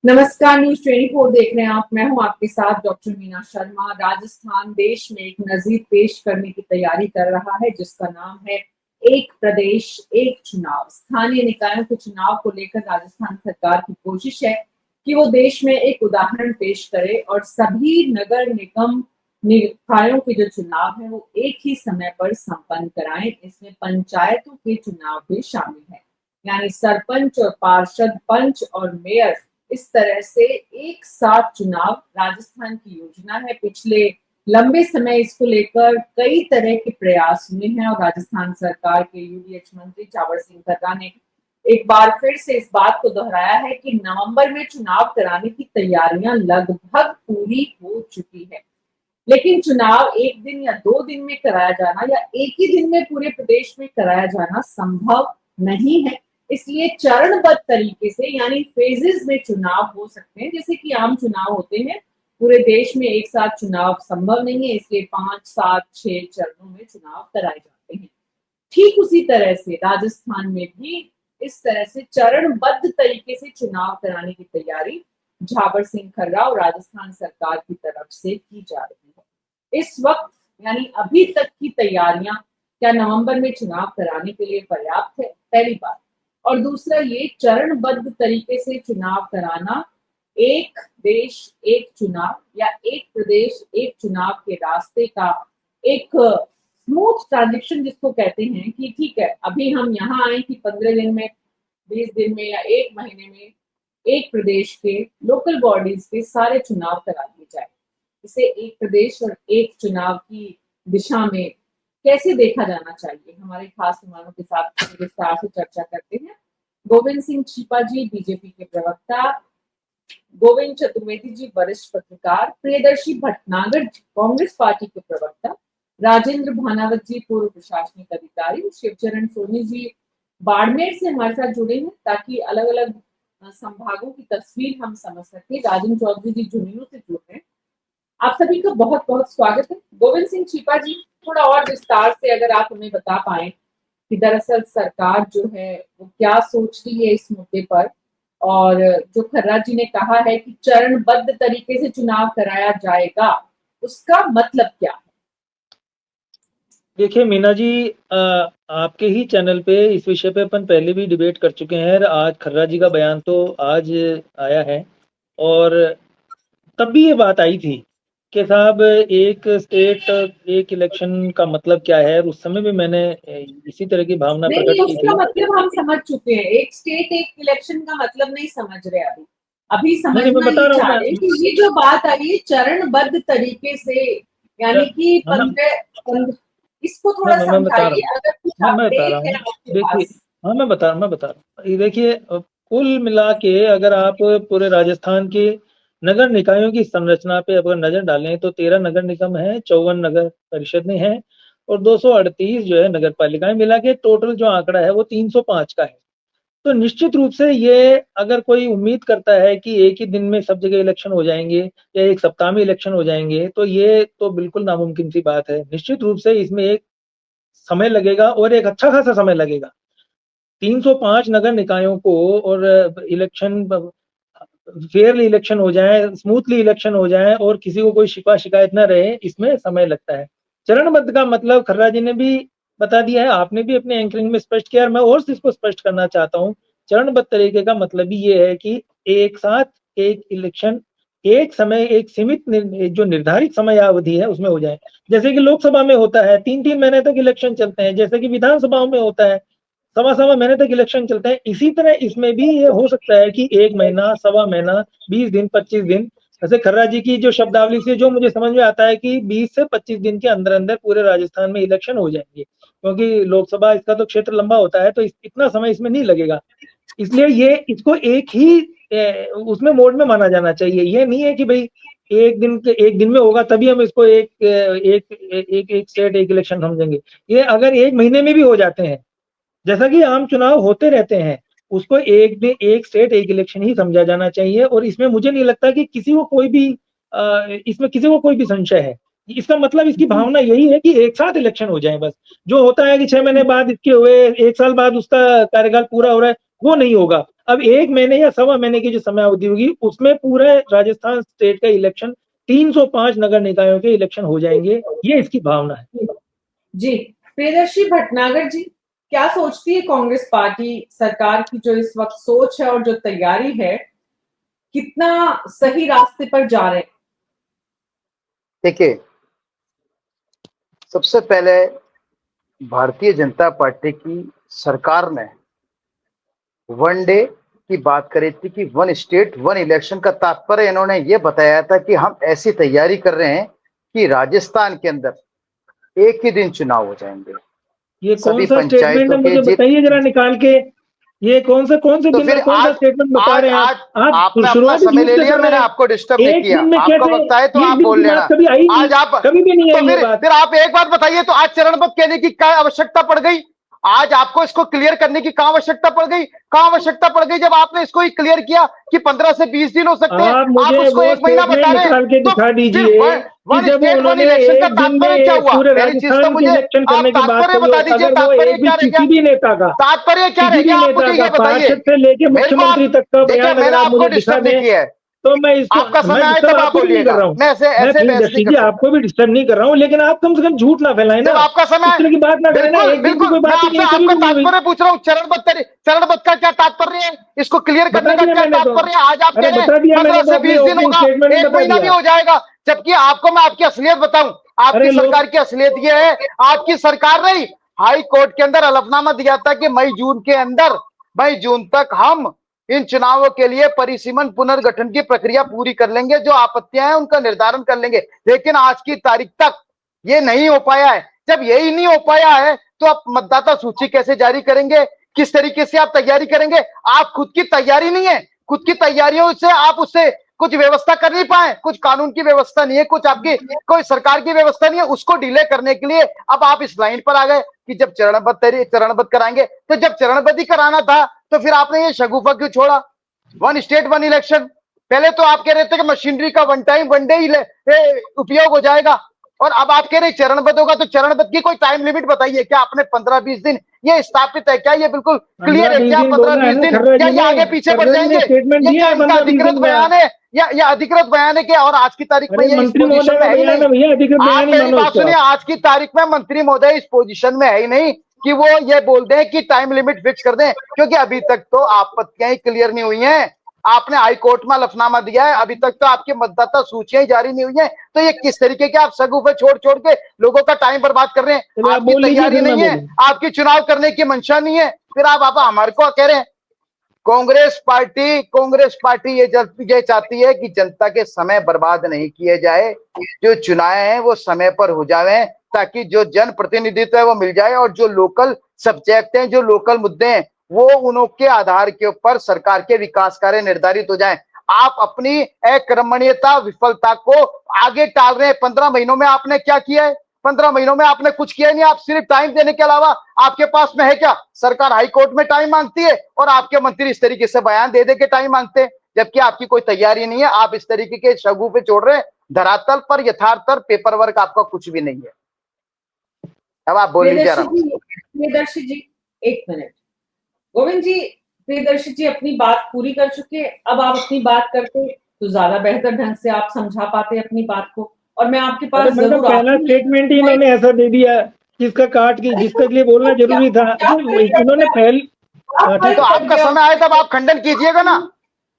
नमस्कार, न्यूज 24 देख रहे हैं आप। मैं हूं आपके साथ डॉक्टर मीना शर्मा। राजस्थान देश में एक नजीर पेश करने की तैयारी कर रहा है जिसका नाम है एक प्रदेश एक चुनाव। स्थानीय निकायों के चुनाव को लेकर राजस्थान सरकार की कोशिश है कि वो देश में एक उदाहरण पेश करे और सभी नगर निगम निकायों के जो चुनाव है वो एक ही समय पर संपन्न कराएं। इसमें पंचायतों के चुनाव भी शामिल है, यानी सरपंच और पार्षद, पंच और मेयर, इस तरह से एक साथ चुनाव राजस्थान की योजना है। पिछले लंबे समय इसको लेकर कई तरह के प्रयास हुए हैं और राजस्थान सरकार के यूडीएच मंत्री चावर सिंह खर्रा ने एक बार फिर से इस बात को दोहराया है कि नवंबर में चुनाव कराने की तैयारियां लगभग पूरी हो चुकी है। लेकिन चुनाव एक दिन या 2 दिन में कराया जाना या एक ही दिन में पूरे प्रदेश में कराया जाना संभव नहीं है। इसलिए चरणबद्ध तरीके से यानी फेजेस में चुनाव हो सकते हैं, जैसे कि आम चुनाव होते हैं। पूरे देश में एक साथ चुनाव संभव नहीं है, इसलिए 5, 7, 6 चरणों में चुनाव कराए जाते हैं। ठीक उसी तरह से राजस्थान में भी इस तरह से चरणबद्ध तरीके से चुनाव कराने की तैयारी झावर सिंह खर्रा और राजस्थान सरकार की तरफ से की जा रही है। इस वक्त यानी अभी तक की तैयारियां क्या नवंबर में चुनाव कराने के लिए पर्याप्त है, पहली बात। और दूसरा, ये चरणबद्ध तरीके से चुनाव कराना एक देश एक चुनाव या एक प्रदेश एक चुनाव के रास्ते का एक स्मूथ ट्रांजिशन जिसको कहते हैं कि ठीक है, अभी हम यहाँ आए कि 15 दिन में, 20 दिन में या एक महीने में एक प्रदेश के लोकल बॉडीज के सारे चुनाव करा दिए जाए। इसे एक प्रदेश और एक चुनाव की दिशा में कैसे देखा जाना चाहिए, हमारे खास मेहमानों के साथ विस्तार से चर्चा करते हैं। गोविंद सिंह छिपा जी बीजेपी के प्रवक्ता, गोविंद चतुर्वेदी जी वरिष्ठ पत्रकार, प्रियदर्शी भटनागर कांग्रेस पार्टी के प्रवक्ता, राजेंद्र भानावत जी पूर्व प्रशासनिक अधिकारी, शिवचरण सोनी जी बाड़मेर से हमारे साथ जुड़े हैं ताकि अलग अलग संभागों की तस्वीर हम समझ सके। राजेंद्र चौधरी जी झुंझुनू से जुड़ रहे हैं। आप सभी का बहुत बहुत स्वागत है। गोविंद सिंह छिपा जी, थोड़ा और विस्तार से अगर आप हमें बता पाए कि दरअसल सरकार जो है वो क्या सोच रही है इस मुद्दे पर, और जो खर्रा जी ने कहा है कि चरणबद्ध तरीके से चुनाव कराया जाएगा, उसका मतलब क्या है? देखिए मीना जी, आपके ही चैनल पे इस विषय पे अपन पहले भी डिबेट कर चुके हैं। आज खर्रा जी का बयान तो आज आया है और तब भी ये बात आई थी कि साहब एक स्टेट एक इलेक्शन का मतलब क्या है। उस समय भी मैंने इसी तरह की भावना नहीं नहीं, प्रकट की उसका थी। मतलब हम समझ चुके हैं। एक स्टेट एक इलेक्शन का मतलब नहीं समझ रहे अभी। अभी नहीं नहीं, मैं समझना बता ये रहा हूँ चाह रहे हैं कि ये जो बात आई है चरणबद्ध तरीके से, यानी कि हाँ, 15 इसको मैं थोड़ा मैं मैं बता रहा समझाइए हूँ अगर कुछ मैं बता रहा अपडेट है हूँ। आपके देखिए, पास। हाँ मैं बता रहा हूँ। ये देखिए, कुल मिला के अगर आप पूरे राजस्थान के नगर निकायों की संरचना पे अगर नजर डालें तो 13 नगर निगम है, 54 नगर परिषदें हैं और 238 जो है नगर पालिकाएं। मिला के टोटल जो आंकड़ा है वो 305 का है। तो निश्चित रूप से ये अगर कोई उम्मीद करता है कि एक ही दिन में सब जगह इलेक्शन हो जाएंगे या एक सप्ताह में इलेक्शन हो जाएंगे तो ये तो बिल्कुल नामुमकिन सी बात है। निश्चित रूप से इसमें एक समय लगेगा और एक अच्छा खासा समय लगेगा। 305 नगर निकायों को और इलेक्शन फेयरली इलेक्शन हो जाए, स्मूथली इलेक्शन हो जाए और किसी को कोई शिकवा शिकायत ना रहे, इसमें समय लगता है। चरणबद्ध का मतलब खर्रा जी ने भी बता दिया है, आपने भी अपने एंकरिंग में स्पष्ट किया, मैं और इसको स्पष्ट करना चाहता हूँ। चरणबद्ध तरीके का मतलब ही ये है कि एक साथ एक इलेक्शन एक समय एक सीमित जो निर्धारित समय अवधि है उसमें हो जाए। जैसे कि लोकसभा में होता है 3-3 महीने तक इलेक्शन चलते हैं, जैसे कि विधानसभाओं में होता है सवा सवा महीने तक इलेक्शन चलते हैं। इसी तरह इसमें भी ये हो सकता है कि 1 महीना, सवा महीना, 20 दिन, 25 दिन। वैसे खर्रा जी की जो शब्दावली से जो मुझे समझ में आता है कि 20 से 25 दिन के अंदर अंदर पूरे राजस्थान में इलेक्शन हो जाएंगे, क्योंकि लोकसभा इसका तो क्षेत्र लंबा होता है तो इतना समय इसमें नहीं लगेगा। इसलिए ये इसको एक ही उसमें मोड में माना जाना चाहिए। ये नहीं है कि भाई एक दिन में होगा तभी हम इसको एक स्टेट एक इलेक्शन समझेंगे। ये अगर 1 महीने में भी हो जाते हैं, जैसा कि आम चुनाव होते रहते हैं, उसको एक दिन एक स्टेट एक इलेक्शन ही समझा जाना चाहिए। और इसमें मुझे नहीं लगता कि किसी को कोई भी इसमें किसी को कोई भी संशय है। इसका मतलब इसकी भावना यही है कि एक साथ इलेक्शन हो जाए बस। जो होता है कि 6 महीने बाद इसके हुए, 1 साल बाद उसका कार्यकाल पूरा हो रहा है, वो नहीं होगा। अब 1 महीने या सवा महीने की जो समय अवधि होगी, उसमें पूरे राजस्थान स्टेट का इलेक्शन 305 नगर निकायों के इलेक्शन हो जाएँगे, ये इसकी भावना है। जी, प्रियदर्शी भटनागर जी, क्या सोचती है कांग्रेस पार्टी सरकार की जो इस वक्त सोच है और जो तैयारी है, कितना सही रास्ते पर जा रहे हैं? देखिए, सबसे पहले भारतीय जनता पार्टी की सरकार ने वन डे की बात करी थी कि वन स्टेट वन इलेक्शन का तात्पर्य इन्होंने ये बताया था कि हम ऐसी तैयारी कर रहे हैं कि राजस्थान के अंदर एक ही दिन चुनाव हो जाएंगे। ये कौन सभी सा स्टेटमेंट पंचायतों है, के मुझे बताइए जरा निकाल के। ये कौन से तो दिन फिर और कौन सा आज स्टेटमेंट बता आज रहे हैं आज आप आपने अपना शुरुआत ही समय झूठ ले से लिया, कर रहे मैंने हैं। आपको डिस्टर्ब नहीं एक किया। दिन में आपको कैसे, वक्त आए तो एक आप दिन बोल की लेना। बात कभी आई नहीं, आज आप कभी भी नहीं तो आई ये बात। फिर आप एक बात बताइए, तो आज चरणबद्ध कहने की क्या आवश्यकता पड़ गई? आज आपको इसको क्लियर करने की कहां आवश्यकता पड़ गई? कहां आवश्यकता पड़ गई जब आपने इसको ही क्लियर किया कि 15 से 20 दिन हो सकते हैं, आप आप मुझे उसको वो एक महीना स्टेटमेंट बता रहे हैं। निकाल के तो दिखा फिर दीजिए कि वन जब स्टेट वन उन्होंने इलेक्शन का एक दिन तात्पर्य क्या में हुआ? पूरे पहली चीज तो राजस्थान के मुझे इलेक्शन आप करने की बात तात्पर्य करी, बता और दीजिए, अगर वो तात्पर्य एक भी क्या रह गया? किसी भी नेता का, तात्पर्य क्या रह किसी भी गया? आप नेता मुझे का ये बताइए। पार्षद से लेके मेरे को मुख्यमंत्री आप तक का देखिए, बयान अगर मैंने आप आपको मुझे दिखा डिस्टर्ब नहीं दें, किया है। तो मैं इसको, आपका मैं समय आए डिस्टर्ब तब आप आपको भी नहीं कर बोलिएगा, रहा हूँ। मैं ऐसे मैं ऐसे बहस नहीं प्रियदर्शी कर जी सकता। आपको भी डिस्टर्ब नहीं कर रहा हूँ, लेकिन आप कम से कम झूठ ना फैलाएं ना। जब आपका इस समय, तरह की बात ना करें ना, बिल्कुल एक दिन की बिल्कुल, कोई मैं बात ही नहीं आपसे है, कभी आपका भी नहीं हुई। तात्पर्य पूछ रहा हूँ। चरणबद्ध का क्या तात्पर्य है? इसको क्लियर करने बता का दिया क्या मैंने तो, तात्पर्य है? आज आप कह अरे रहे हैं बता दिया 15 मैंने तो, से अपनी 20 दिन ओपनिंग होगा, स्टेटमेंट में एक बता महीना भी दिया। हो जाएगा। जबकि आपको मैं आपकी असलियत बताऊं, आपकी अरे लोग, सरकार की असलियत यह है, आपकी सरकार ने हाई कोर्ट के अंदर हलफनामा दिया था कि मई जून तक हम इन चुनावों के लिए परिसीमन पुनर्गठन की प्रक्रिया पूरी कर लेंगे, जो आपत्तियां हैं उनका निर्धारण कर लेंगे। लेकिन आज की तारीख तक ये नहीं हो पाया है। जब यही नहीं हो पाया है, तो आप मतदाता सूची कैसे जारी करेंगे? किस तरीके से आप तैयारी करेंगे? आप खुद की तैयारी नहीं है, खुद की तैयारियों से आप उससे कुछ व्यवस्था कर नहीं पाए, कुछ कानून की व्यवस्था नहीं है, कुछ आपकी कोई सरकार की व्यवस्था नहीं है, उसको डिले करने के लिए अब आप इस लाइन पर आ गए कि जब चरणबद्ध कराएंगे। तो जब चरणबद्ध ही कराना था, तो फिर आपने ये शगुफा क्यों छोड़ा? वन स्टेट वन इलेक्शन, पहले तो आप कह रहे थे कि मशीनरी का वन डे ही उपयोग हो जाएगा, और अब आप कह रहे चरणबद्ध होगा। तो चरणबद्ध की कोई टाइम लिमिट बताइए, क्या आपने 15-20 दिन ये स्थापित है क्या? ये बिल्कुल क्लियर है 15-20 क्या? दिन पंद्रह बोला है बीस ना दिन खर्रा या जी ये ने। आगे पीछे बढ़ खर्रा जी ने जाएंगे? स्टेटमेंट ये दिया क्या है इनका 15-20 अधिकृत दिन का। बयान है या अधिकृत बयान है? क्या और आज की तारीख में अरे ये इस मंत्री पोजीशन महोदय में का है ही बयान नहीं। है भैया, अधिकृत आप बयान ही मेरी मानो बात उसको सुनिए, आप। आज की तारीख में मंत्री महोदय इस पोजीशन में है ही नहीं कि वो ये बोल दें कि टाइम लिमिट फिक्स कर दें, क्योंकि अभी तक तो आपत्तियां ही क्लियर नहीं हुई हैं। आपने हाई कोर्ट में हलफनामा दिया है, अभी तक तो आपकी मतदाता सूचियां ही जारी नहीं हुई हैं। तो ये किस तरीके के आप सगुफे छोड़ छोड़ के लोगों का टाइम बर्बाद कर रहे हैं? चलिए आप आपकी बोल लीजिए, तैयारी फिर मैं नहीं है, बोलूँ। आपकी चुनाव करने की मंशा नहीं है, फिर आप हमारे को कह रहे हैं। कांग्रेस पार्टी ये चाहती है कि जनता के समय बर्बाद नहीं किए जाए, जो चुनाव है वो समय पर हो जाए, ताकि जो जन प्रतिनिधित्व है वो मिल जाए, और जो लोकल सब्जेक्ट हैं, जो लोकल मुद्दे हैं, वो उनके आधार के ऊपर सरकार के विकास कार्य निर्धारित हो जाए। आप अपनी अक्रमणीयता विफलता को आगे टाल रहे हैं। 15 महीनों में आपने क्या किया है? 15 महीनों में आपने कुछ किया नहीं। आप सिर्फ टाइम देने के अलावा आपके पास में है क्या? सरकार हाई कोर्ट में टाइम मांगती है और आपके मंत्री इस तरीके से बयान दे के टाइम मांगते हैं, जबकि आपकी कोई तैयारी नहीं है। आप इस तरीके के शगुफे छोड़ रहे हैं। धरातल पर यथार्थ पर पेपर वर्क आपका कुछ भी नहीं है। अब आप बोल लीजिए आराम से। प्रियदर्शी जी, एक मिनट। गोविंद जी, प्रियदर्शी जी अपनी बात पूरी कर चुके, अब आप अपनी बात करते तो ज्यादा बेहतर ढंग से आप समझा पाते अपनी बात को, और मैं आपके पास मतलब जरूर पहला आती। स्टेटमेंट ही इन्होंने ऐसा दे दिया जिसका काट के, जिसके लिए बोलना जरूरी था। इन्होंने पहले, हाँ ठीक तो आपका समय आए तब आप खंडन कीजिएगा ना।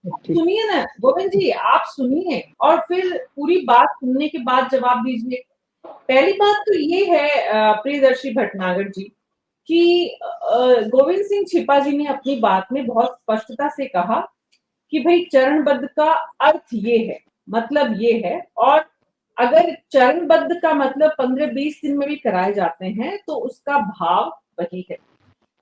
सुनिए ना गोविंद जी, आप सुनिए और फिर पूरी बात सुनने के बाद जवाब दीजिए। पहली बात तो ये है प्रियदर्शी भटनागर जी कि गोविंद सिंह छिपा जी ने अपनी बात में बहुत स्पष्टता से कहा कि भाई चरणबद्ध का अर्थ ये है, मतलब ये है, और अगर चरणबद्ध का मतलब 15-20 दिन में भी कराए जाते हैं तो उसका भाव वही है।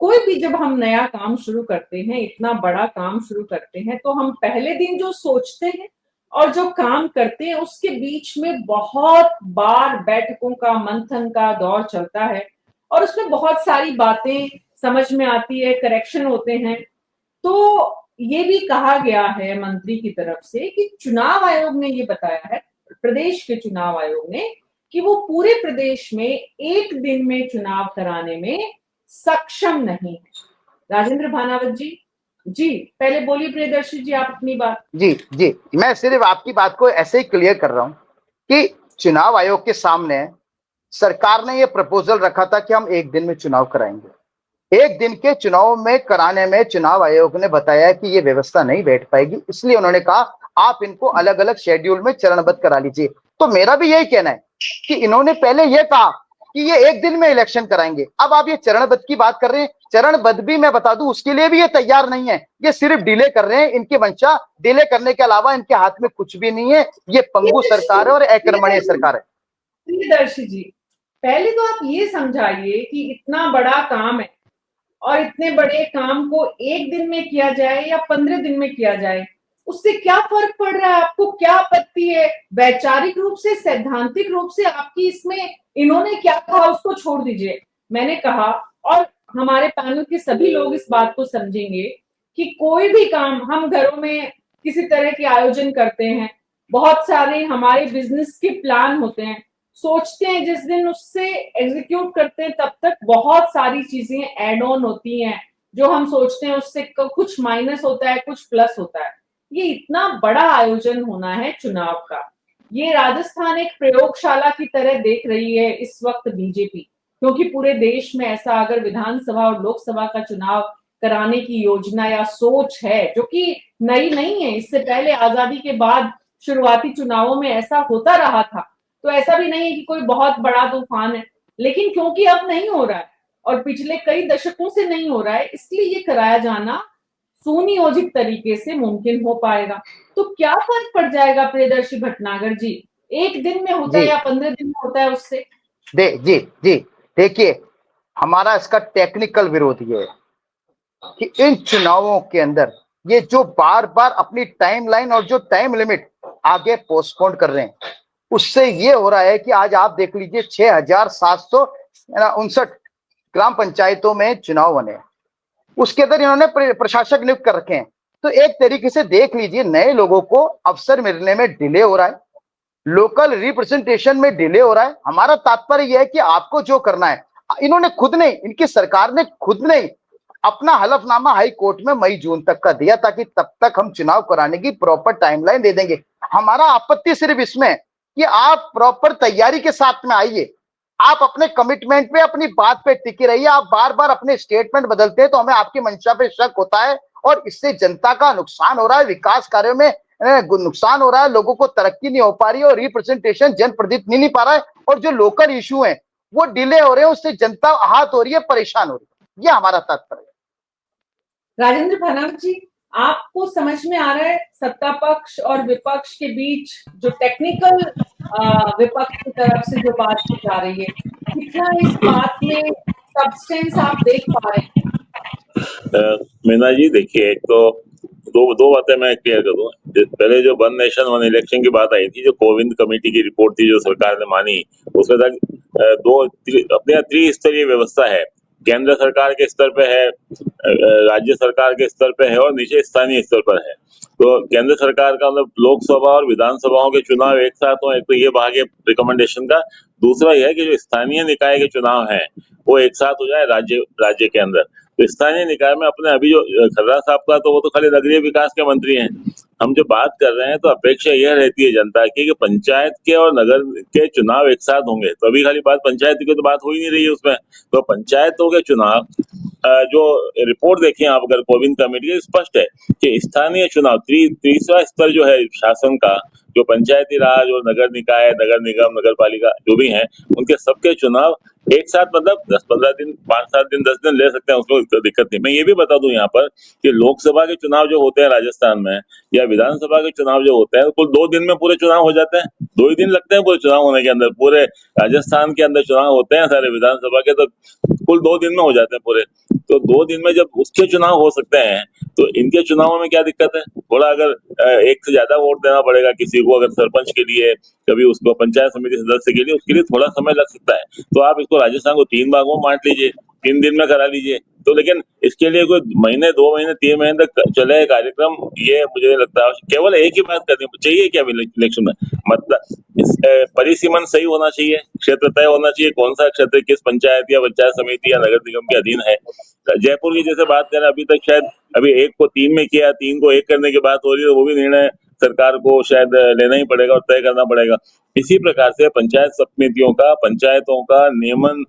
कोई भी जब हम नया काम शुरू करते हैं, इतना बड़ा काम शुरू करते हैं, तो हम पहले दिन जो सोचते हैं और जो काम करते हैं उसके बीच में बहुत बार बैठकों का, मंथन का दौर चलता है, और उसमें बहुत सारी बातें समझ में आती है, करेक्शन होते हैं। तो ये भी कहा गया है मंत्री की तरफ से कि चुनाव आयोग ने ये बताया है, प्रदेश के चुनाव आयोग ने, कि वो पूरे प्रदेश में एक दिन में चुनाव कराने में सक्षम नहीं है। राजेंद्र भानावत जी, जी, पहले बोलिए प्रियदर्शी जी आप अपनी बात। जी जी, मैं सिर्फ आपकी बात को ऐसे ही क्लियर कर रहा हूं कि चुनाव आयोग के सामने सरकार ने यह प्रपोजल रखा था कि हम एक दिन में चुनाव कराएंगे। एक दिन के चुनाव में कराने में चुनाव आयोग ने बताया कि ये व्यवस्था नहीं बैठ पाएगी, इसलिए उन्होंने कहा आप इनको अलग अलग शेड्यूल में चरणबद्ध करा लीजिए। तो मेरा भी यही कहना है कि इन्होंने पहले यह कहा कि ये एक दिन में इलेक्शन कराएंगे, अब आप ये चरणबद्ध की बात कर रहे हैं। चरणबद्ध भी मैं बता दूं उसके लिए भी ये तैयार नहीं है, ये सिर्फ डिले कर रहे हैं। इनकी मंशा डिले करने के अलावा इनके हाथ में कुछ भी नहीं है। ये पंगु सरकार है और अकर्मण्य सरकार है। प्रियदर्शी जी, पहले तो आप ये समझाइए कि इतना बड़ा काम है और इतने बड़े काम को एक दिन में किया जाए या 15 दिन में किया जाए, उससे क्या फर्क पड़ रहा है? आपको क्या आपत्ति है? वैचारिक रूप से, सैद्धांतिक रूप से आपकी इसमें इन्होंने क्या कहा उसको छोड़ दीजिए। मैंने कहा और हमारे पैनल के सभी लोग इस बात को समझेंगे कि कोई भी काम हम घरों में किसी तरह के आयोजन करते हैं, बहुत सारे हमारे बिजनेस के प्लान होते हैं, सोचते हैं जिस दिन उससे एग्जीक्यूट करते हैं तब तक बहुत सारी चीजें एड ऑन होती हैं, जो हम सोचते हैं उससे कुछ माइनस होता है, कुछ प्लस होता है। ये इतना बड़ा आयोजन होना है चुनाव का, ये राजस्थान एक प्रयोगशाला की तरह देख रही है इस वक्त बीजेपी, क्योंकि पूरे देश में ऐसा अगर विधानसभा और लोकसभा का चुनाव कराने की योजना या सोच है, जो कि नई नहीं है, इससे पहले आजादी के बाद शुरुआती चुनावों में ऐसा होता रहा था, तो ऐसा भी नहीं है कि कोई बहुत बड़ा तूफान है। लेकिन क्योंकि अब नहीं हो रहा है और पिछले कई दशकों से नहीं हो रहा है, इसलिए ये कराया जाना सुनियोजित तरीके से मुमकिन हो पाएगा। तो क्या फर्क पड़ जाएगा प्रियदर्शी भटनागर जी, एक दिन में होता है जी या 15 दिन में होता है उससे? जी जी, देखिए हमारा इसका टेक्निकल विरोध ये है कि इन चुनावों के अंदर ये जो बार बार अपनी टाइमलाइन और जो टाइम लिमिट आगे पोस्टपोन कर रहे हैं, उससे ये हो रहा है कि आज आप देख लीजिए 6,759 ग्राम पंचायतों में चुनाव बने, उसके अंदर इन्होंने प्रशासक नियुक्त कर रखे हैं। तो एक तरीके से देख लीजिए नए लोगों को अवसर मिलने में डिले हो रहा है, लोकल रिप्रेजेंटेशन में डिले हो रहा है। हमारा तात्पर्य यह है कि आपको जो करना है, इन्होंने खुद नहीं, इनकी सरकार ने खुद नहीं अपना हलफनामा हाई कोर्ट में मई जून तक का दिया, ताकि तब तक हम चुनाव कराने की प्रॉपर टाइमलाइन दे देंगे। हमारा आपत्ति सिर्फ इसमें कि आप प्रॉपर तैयारी के साथ में आइए, आप अपने कमिटमेंट पे, अपनी बात पे टिके रहिए। आप बार बार अपने स्टेटमेंट बदलते हैं तो हमें आपकी मंशा पे शक होता है, और इससे जनता का नुकसान हो रहा है, विकास कार्यों में नुकसान हो रहा है, लोगों को तरक्की नहीं हो पा रही है और रिप्रेजेंटेशन जनप्रतिनिधि नहीं पा रहा है, और जो लोकल इशू है वो डिले हो रहे हैं, उससे जनता आहत हो रही है, परेशान हो रही है। ये हमारा तात्पर्य है। राजेंद्र भनाग जी, आपको समझ में आ रहा है सत्ता पक्ष और विपक्ष के बीच जो टेक्निकल विपक्ष की तरफ से जो बात की जा रही है, कितना इस बात में सब्सटेंस आप देख पा रहे हैं? मीना जी देखिए, एक तो दो दो बातें मैं क्लियर कर दूं। पहले जो वन नेशन वन इलेक्शन की बात आई थी, जो कोविंद कमेटी की रिपोर्ट थी जो सरकार ने मानी, उसमें तक अपने यहाँ त्रिस्तरीय व्यवस्था है। केंद्र सरकार के स्तर पे है, राज्य सरकार के स्तर पे है और नीचे स्थानीय स्तर पर है। तो केंद्र सरकार का मतलब लोकसभा और विधानसभाओं के चुनाव एक साथ हो, एक तो ये भाग है रिकमेंडेशन का। दूसरा यह है कि जो स्थानीय निकाय के चुनाव हैं वो एक साथ हो जाए राज्य राज्य के अंदर। तो स्थानीय निकाय में अपने अभी जो खर्रा साहब का, तो वो तो खाली नगरीय विकास के मंत्री हैं। हम जो बात कर रहे हैं तो अपेक्षा यह रहती है जनता की कि पंचायत के और नगर के चुनाव एक साथ होंगे। तो अभी खाली बात पंचायत की तो बात हो ही नहीं रही है उसमें। तो पंचायतों के चुनाव जो रिपोर्ट देखें आप अगर कोविंद कमेटी की, स्पष्ट है कि स्थानीय चुनाव तीसरा स्तर जो है शासन का, जो पंचायती राज और नगर निकाय, नगर निगम, नगर पालिका जो भी हैं, उनके सबके चुनाव एक साथ, मतलब 10-15 दिन, 5-7 दिन, 10 दिन ले सकते हैं, उसको कोई दिक्कत नहीं। मैं ये भी बता दूं यहाँ पर कि लोकसभा के चुनाव जो होते हैं राजस्थान में, या विधानसभा के चुनाव जो होते हैं, कुल 2 दिन में पूरे चुनाव हो जाते हैं। 2 ही दिन लगते हैं पूरे चुनाव होने के अंदर। पूरे राजस्थान के अंदर चुनाव होते हैं सारे विधानसभा के, तो कुल 2 दिन में हो जाते हैं पूरे। तो 2 दिन में जब उसके चुनाव हो सकते हैं, तो इनके चुनावों में क्या दिक्कत है? थोड़ा अगर एक से ज्यादा वोट देना पड़ेगा किसी को, अगर सरपंच के लिए, कभी उसको पंचायत समिति सदस्य के लिए, उसके लिए थोड़ा समय लग सकता है। तो आप इसको राजस्थान को 3 भागों में बांट लीजिए, 3 दिन में करा लीजिए। तो लेकिन इसके लिए कोई महीने 2 महीने 3 महीने तक चले कार्यक्रम, ये मुझे लगता है केवल एक ही बात करनी चाहिए क्या इलेक्शन में, मतलब परिसीमन सही होना चाहिए, क्षेत्र तय होना चाहिए, कौन सा क्षेत्र किस पंचायत या पंचायत समिति या नगर निगम के अधीन है। जयपुर की जैसे बात करें, अभी तक शायद अभी 1 को 3 में किया, 3 को 1 करने की बात हो रही है, वो भी निर्णय सरकार को शायद लेना ही पड़ेगा और तय करना पड़ेगा। इसी प्रकार से पंचायत समितियों का, पंचायतों का नियमन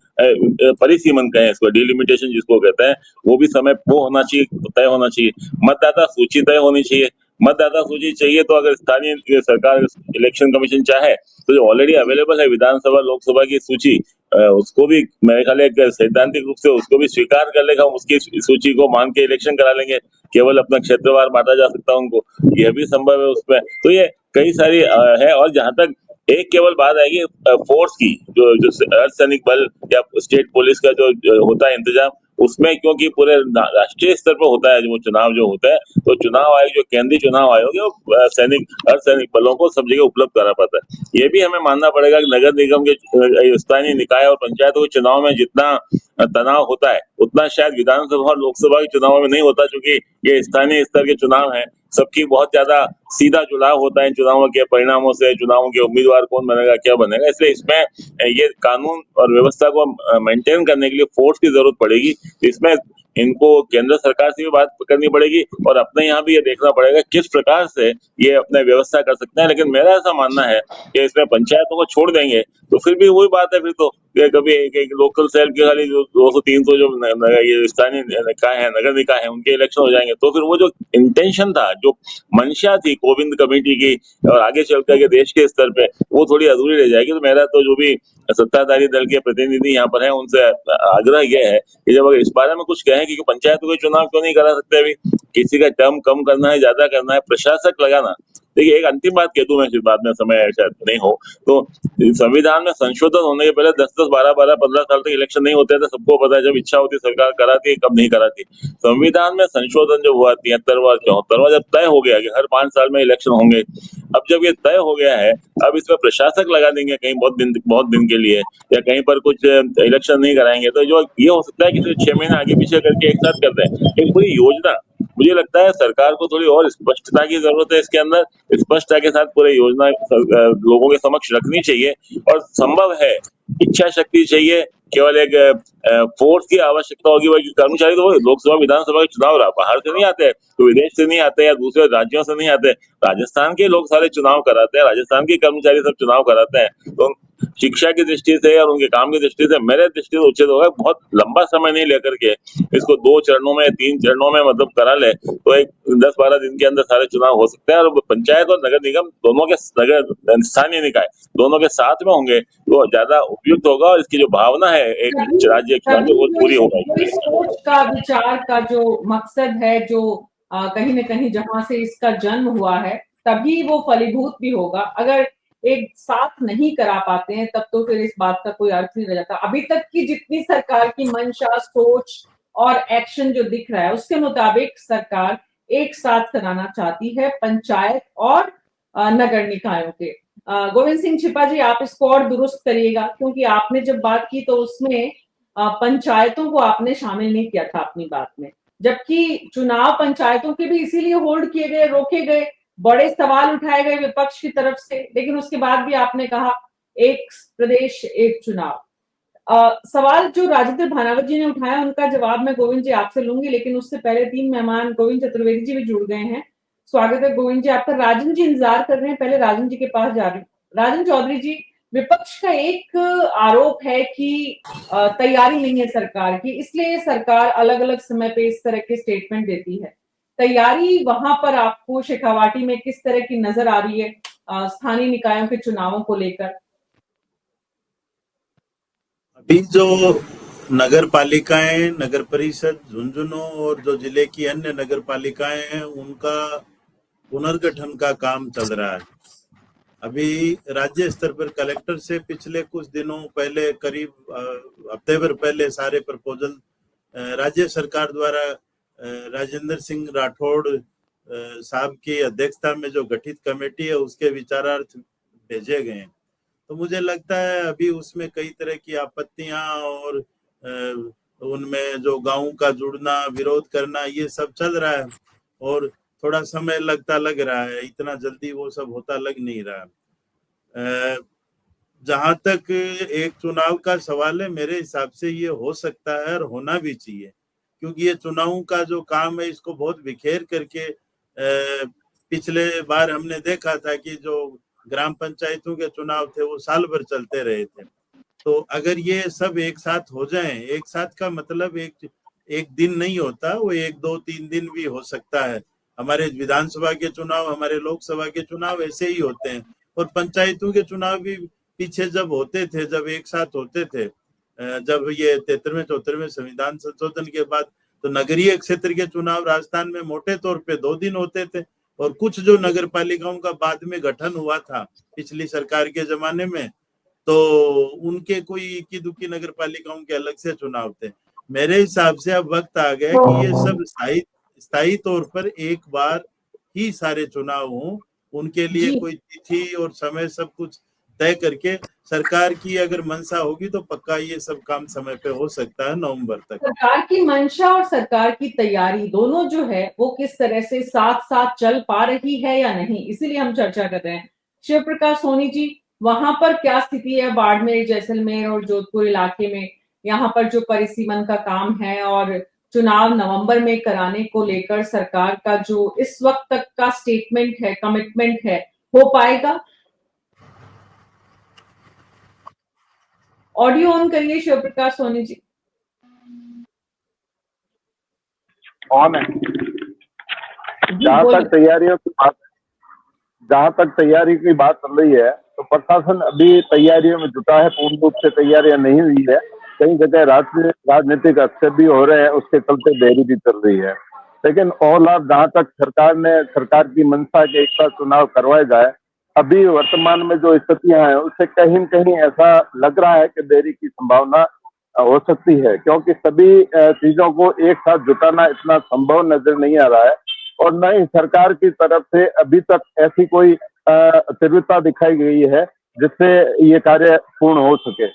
परिसीमन कहें इसको, डिलिमिटेशन जिसको कहते हैं, वो भी समय वो होना चाहिए, तय होना चाहिए। मतदाता सूची तय होनी चाहिए। मतदाता सूची चाहिए तो अगर स्थानीय सरकार, इलेक्शन कमीशन चाहे तो जो ऑलरेडी अवेलेबल है विधानसभा लोकसभा की सूची, उसको भी मेरे ख्याल एक सैद्धांतिक रूप से उसको भी स्वीकार कर लेगा, उसकी सूची को मान के इलेक्शन करा लेंगे। केवल अपना क्षेत्रवार बांटा जा सकता है उनको, यह भी संभव है उसमें। तो ये कई सारी है। और जहां तक एक केवल बात आएगी फोर्स की, जो अर्धसैनिक बल या स्टेट पुलिस का जो होता है इंतजाम, उसमें क्योंकि पूरे राष्ट्रीय स्तर पर होता है वो चुनाव जो होता है, तो चुनाव आयोग, जो केंद्रीय चुनाव आयोग है, वो अर्धसैनिक बलों को सब जगह उपलब्ध करा पाता है। ये भी हमें मानना पड़ेगा कि नगर निगम के स्थानीय निकाय और पंचायतों के चुनाव में जितना तनाव होता है, उतना शायद विधानसभा और लोकसभा के चुनाव में नहीं होता, क्योंकि ये स्थानीय स्तर के चुनाव है। सबकी बहुत ज्यादा सीधा जुड़ाव होता है इन चुनावों के परिणामों से, चुनावों के उम्मीदवार कौन बनेगा, क्या बनेगा। इसलिए इसमें ये कानून और व्यवस्था को मेंटेन करने के लिए फोर्स की जरूरत पड़ेगी। इसमें इनको केंद्र सरकार से भी बात करनी पड़ेगी और अपने यहाँ भी ये देखना पड़ेगा किस प्रकार से ये अपने व्यवस्था कर सकते हैं। लेकिन मेरा ऐसा मानना है कि इसमें पंचायतों को छोड़ देंगे तो फिर भी वही बात है, फिर तो कभी एक लोकल सेल के खाली 200-300 जो ये स्थानीय निकाय है, नगर निकाय है, उनके इलेक्शन हो जाएंगे, तो फिर वो जो इंटेंशन था, जो मंशा थी कोविंद कमेटी की और आगे चल करके देश के स्तर पे, वो थोड़ी अधूरी रह जाएगी। तो मेरा तो जो भी सत्ताधारी दल के प्रतिनिधि यहाँ पर है, उनसे आग्रह ये है कि जब अगर इस बारे में कुछ कहें कि पंचायतों के चुनाव क्यों नहीं करा सकते, अभी किसी का टर्म कम करना है, ज्यादा करना है, प्रशासक लगाना। देखिए एक अंतिम बात कह दूं मैं, फिर बाद में समय शायद नहीं हो तो, संविधान में संशोधन होने के पहले 10-10, 12-12, 15 साल तक इलेक्शन नहीं होते थे, सबको पता है। जब इच्छा होती सरकार कराती है, कब नहीं कराती। संविधान में संशोधन जो हुआ 73वां 74वां, जब तय हो गया कि हर 5 साल में इलेक्शन होंगे, अब जब ये तय हो गया है, अब इसमें प्रशासक लगा देंगे कहीं बहुत दिन के लिए, या कहीं पर कुछ इलेक्शन नहीं कराएंगे, तो जो ये हो सकता है कि 6 महीने आगे पीछे करके एक साथ कर दें। एक पूरी योजना, मुझे लगता है सरकार को थोड़ी और स्पष्टता की जरूरत है इसके अंदर, स्पष्टता के साथ पूरी योजना लोगों के समक्ष रखनी चाहिए। और संभव है, इच्छा शक्ति चाहिए, केवल एक फोर्स की आवश्यकता होगी। वही कर्मचारी तो वो लोकसभा विधानसभा के चुनाव बाहर से नहीं आते, तो विदेश से नहीं आते या दूसरे राज्यों से नहीं आते, राजस्थान के लोग सारे चुनाव कराते हैं, राजस्थान के कर्मचारी सब चुनाव कराते हैं। तो शिक्षा की दृष्टि से और उनके काम की दृष्टि से मेरे दृष्टि से उचित होगा बहुत लंबा समय नहीं लेकर के इसको 2 चरणों में, 3 चरणों में मतलब करा ले, तो एक 10-12 दिन के अंदर सारे चुनाव हो सकते हैं। और पंचायत और नगर निगम दोनों के, नगर स्थानीय निकाय दोनों के साथ में होंगे तो ज्यादा उपयुक्त होगा, और इसकी जो भावना है एक राज्य की, वो पूरी हो पाएगी। सोच का, विचार का जो मकसद है, जो कहीं न कहीं जहां से इसका जन्म हुआ है, तभी वो फलीभूत भी होगा। अगर एक साथ नहीं करा पाते हैं, तब तो फिर इस बात का कोई अर्थ नहीं रह जाता। अभी तक की जितनी सरकार की मंशा, सोच और एक्शन जो दिख रहा है, उसके मुताबिक सरकार एक साथ कराना चाहती है पंचायत और नगर निकायों के। गोविंद सिंह छिपा जी, आप इसको और दुरुस्त करिएगा, क्योंकि आपने जब बात की तो उसमें पंचायतों को आपने शामिल नहीं किया था अपनी बात में, जबकि चुनाव पंचायतों के भी इसीलिए होल्ड किए गए, रोके गए, बड़े सवाल उठाए गए विपक्ष की तरफ से, लेकिन उसके बाद भी आपने कहा एक प्रदेश एक चुनाव। सवाल जो राजेंद्र भानावत जी ने उठाया, उनका जवाब मैं गोविंद जी आपसे लूंगी, लेकिन उससे पहले 3 मेहमान गोविंद चतुर्वेदी जी भी जुड़ गए हैं। स्वागत है गोविंद जी आपका। राजन जी इंतजार कर रहे हैं, पहले राजन जी के पास जा रही हूँ। राजन चौधरी जी, विपक्ष का एक आरोप है कि तैयारी नहीं है सरकार की, इसलिए सरकार अलग अलग समय पे इस तरह के स्टेटमेंट देती है। तैयारी वहां पर आपको शेखावाटी में किस तरह की नजर आ रही है स्थानीय निकायों के चुनावों को लेकर? अभी जो नगर पालिकाएं, नगर परिषद झुंझुनू और जो जिले की अन्य नगर पालिकाएं हैं, उनका पुनर्गठन का काम चल रहा है। अभी राज्य स्तर पर कलेक्टर से पिछले कुछ दिनों पहले, करीब हफ्ते भर पहले, सारे प्रपोजल राज्य सरकार द्वारा राजेंद्र सिंह राठौड़ साहब की अध्यक्षता में जो गठित कमेटी है, उसके विचारार्थ भेजे गए हैं। तो मुझे लगता है अभी उसमें कई तरह की आपत्तियां और उनमें जो गांव का जुड़ना, विरोध करना, ये सब चल रहा है और थोड़ा समय लग रहा है, इतना जल्दी वो सब होता लग नहीं रहा। जहां तक एक चुनाव का सवाल है, मेरे हिसाब से ये हो सकता है और होना भी चाहिए, क्योंकि ये चुनाव का जो काम है इसको बहुत बिखेर करके पिछले बार हमने देखा था कि जो ग्राम पंचायतों के चुनाव थे वो साल भर चलते रहे थे। तो अगर ये सब एक साथ हो जाएं, एक साथ का मतलब एक दिन नहीं होता, वो 1, 2, 3 दिन भी हो सकता है। हमारे विधानसभा के चुनाव, हमारे लोकसभा के चुनाव ऐसे ही होते हैं, और पंचायतों के चुनाव भी पीछे जब होते थे, जब एक साथ होते थे, जब ये 73वें 74वें संविधान संशोधन के बाद, तो नगरीय क्षेत्र के चुनाव राजस्थान में मोटे तौर पे 2 दिन होते थे, और कुछ जो नगर पालिकाओं का बाद में गठन हुआ था पिछली सरकार के जमाने में, तो उनके कोई इक्की दुक्की नगर पालिकाओं के अलग से चुनाव थे। मेरे हिसाब से अब वक्त आ गया कि ये सब स्थायी तौर पर एक बार ही सारे चुनाव हों, उनके लिए जी। कोई तिथि और समय सब कुछ तय करके, सरकार की अगर मंशा होगी तो पक्का ये सब काम समय पे हो सकता है नवंबर तक। सरकार की मंशा और सरकार की तैयारी दोनों जो है वो किस तरह से साथ साथ चल पा रही है या नहीं, इसीलिए हम चर्चा कर रहे हैं। शिव प्रकाश सोनी जी, वहां पर क्या स्थिति है बाड़मेर, जैसलमेर और जोधपुर इलाके में? यहाँ पर जो परिसीमन का काम है और चुनाव नवंबर में कराने को लेकर सरकार का जो इस वक्त तक का स्टेटमेंट है, कमिटमेंट है, हो पाएगा? ऑडियो ऑन करिए शिव प्रकाश सोनी जी। ऑन है। जी, जहाँ बोलिए। तक तैयारियों की बात जहाँ तक तैयारी की बात चल रही है, तो प्रशासन अभी तैयारियों में जुटा है, पूर्ण रूप से तैयारियां नहीं हुई है। कई जगह राजनीतिक हस्तक्षेप भी हो रहे हैं, उसके चलते देरी भी चल रही है। लेकिन ओवरऑल जहाँ तक सरकार की मंशा के एक साथ चुनाव करवाए जाए, अभी वर्तमान में जो स्थितियां हैं उससे कहीं न कहीं ऐसा लग रहा है कि देरी की संभावना हो सकती है, क्योंकि सभी चीजों को एक साथ जुटाना इतना संभव नजर नहीं आ रहा है, और न ही सरकार की तरफ से अभी तक ऐसी कोई तीव्रता दिखाई गई है जिससे ये कार्य पूर्ण हो सके।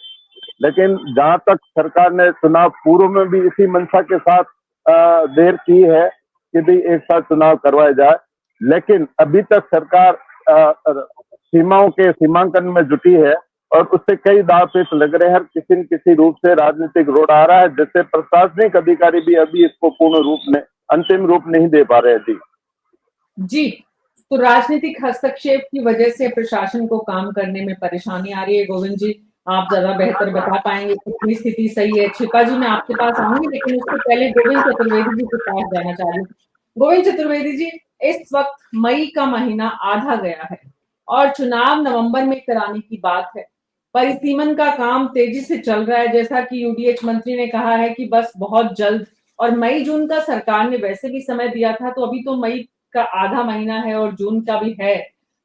लेकिन जहां तक सरकार ने चुनाव पूर्व में भी इसी मंशा के साथ देर की है कि भी एक साथ चुनाव करवाए जाए, लेकिन अभी तक सरकार सीमाओं के सीमांकन में जुटी है, और उससे कई दांव पेच लग रहे हैं। किसी न किसी रूप से राजनीतिक रोड आ रहा है, जिससे प्रशासनिक अधिकारी भी अभी इसको पूर्ण रूप में अंतिम रूप नहीं दे पा रहे थे। जी, तो राजनीतिक हस्तक्षेप की वजह से प्रशासन को काम करने में परेशानी आ रही है। गोविंद जी, आप ज्यादा बेहतर बता पाएंगे कितनी स्थिति सही है। छिपा जी, मैं आपके पास आऊंगी, लेकिन उससे पहले गोविंद चतुर्वेदी जी के पास जाना चाह रही हूँ। गोविंद चतुर्वेदी जी, इस वक्त मई का महीना आधा गया है और चुनाव नवंबर में कराने की बात है। परिसीमन का काम तेजी से चल रहा है, जैसा कि यूडीएच मंत्री ने कहा है कि बस बहुत जल्द, और मई जून का सरकार ने वैसे भी समय दिया था, तो अभी तो मई का आधा महीना है और जून का भी है,